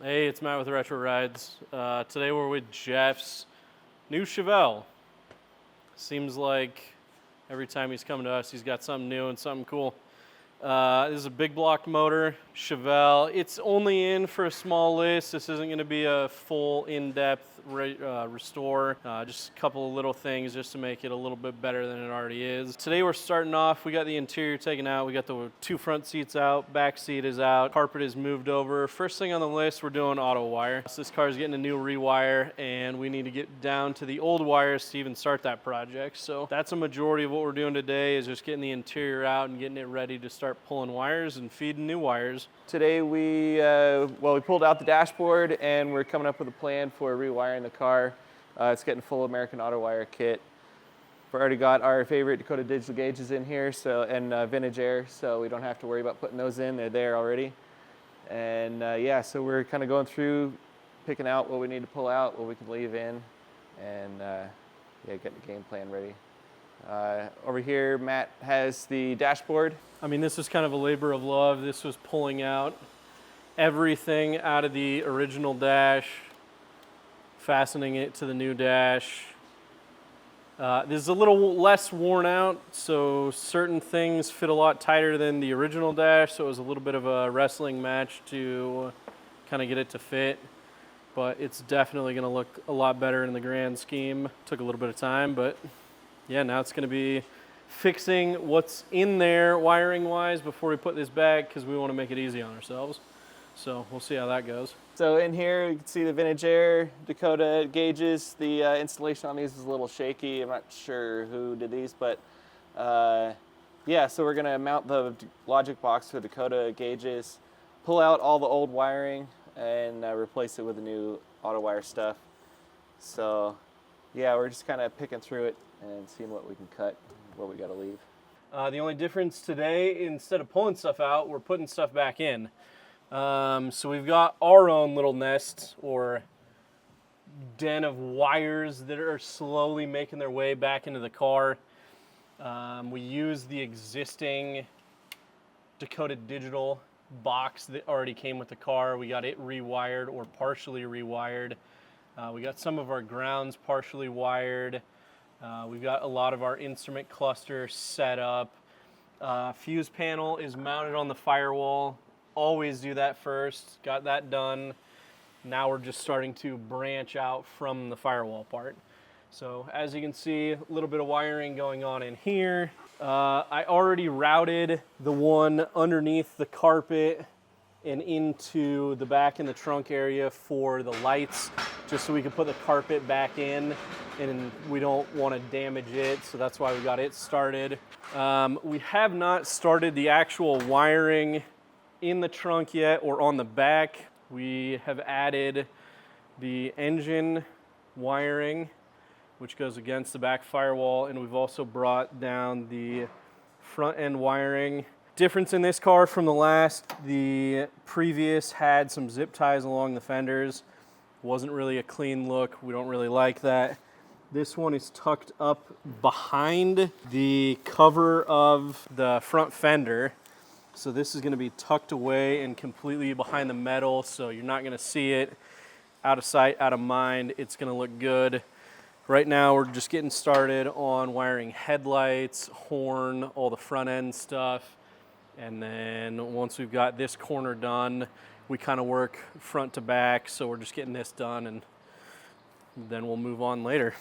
Hey, it's Matt with Retro Rides. Today we're with Jeff's new Chevelle. Seems like every time he's coming to us, he's got something new and something cool. This is a big block motor, Chevelle. It's only in for a small list. This isn't going to be a full in-depth restore. Just a couple of little things just to make it a little bit better than it already is. Today we're starting off. We got the interior taken out. We got the two front seats out. Back seat is out. Carpet is moved over. First thing on the list, we're doing auto wire. So this car is getting a new rewire, and we need to get down to the old wires to even start that project. So that's a majority of what we're doing today, is just getting the interior out and getting it ready to start pulling wires and feeding new wires. Today we pulled out the dashboard and we're coming up with a plan for rewiring the car. It's getting full American Autowire kit. We've already got our favorite Dakota digital gauges in here, and vintage air, so we don't have to worry about putting those in. They're there already. And so we're kind of going through, picking out what we need to pull out, what we can leave in, and getting the game plan ready. Over here, Matt has the dashboard. I mean, this was kind of a labor of love. This was pulling out everything out of the original dash, fastening it to the new dash. This is a little less worn out, so certain things fit a lot tighter than the original dash, so it was a little bit of a wrestling match to kind of get it to fit. But it's definitely going to look a lot better in the grand scheme. Took a little bit of time, but yeah, now it's going to be fixing what's in there wiring-wise before we put this back, because we want to make it easy on ourselves. So we'll see how that goes. So in here, you can see the vintage air Dakota gauges. The installation on these is a little shaky. I'm not sure who did these, but so we're going to mount the logic box for Dakota gauges, pull out all the old wiring, and replace it with the new Autowire stuff. So yeah, we're just kind of picking through it and seeing what we can cut, what we got to leave. The only difference today, instead of pulling stuff out, we're putting stuff back in. So we've got our own little nest or den of wires that are slowly making their way back into the car. We use the existing Dakota digital box that already came with the car. We got it rewired or partially rewired. We got some of our grounds partially wired. We've got a lot of our instrument cluster set up. Fuse panel is mounted on the firewall. Always do that first. Got that done. Now we're just starting to branch out from the firewall part. So as you can see, a little bit of wiring going on in here. I already routed the one underneath the carpet and into the back in the trunk area for the lights, just so we can put the carpet back in, and we don't want to damage it, so that's why we got it started. We have not started the actual wiring in the trunk yet or on the back. We have added the engine wiring, which goes against the back firewall, and we've also brought down the front end wiring. Difference in this car from the last, the previous had some zip ties along the fenders. Wasn't really a clean look. We don't really like that. This one is tucked up behind the cover of the front fender. So this is going to be tucked away and completely behind the metal, so you're not going to see it. Out of sight, out of mind. It's going to look good. Right now we're just getting started on wiring headlights, horn, all the front end stuff. And then once we've got this corner done, we kind of work front to back, so we're just getting this done, and then we'll move on later.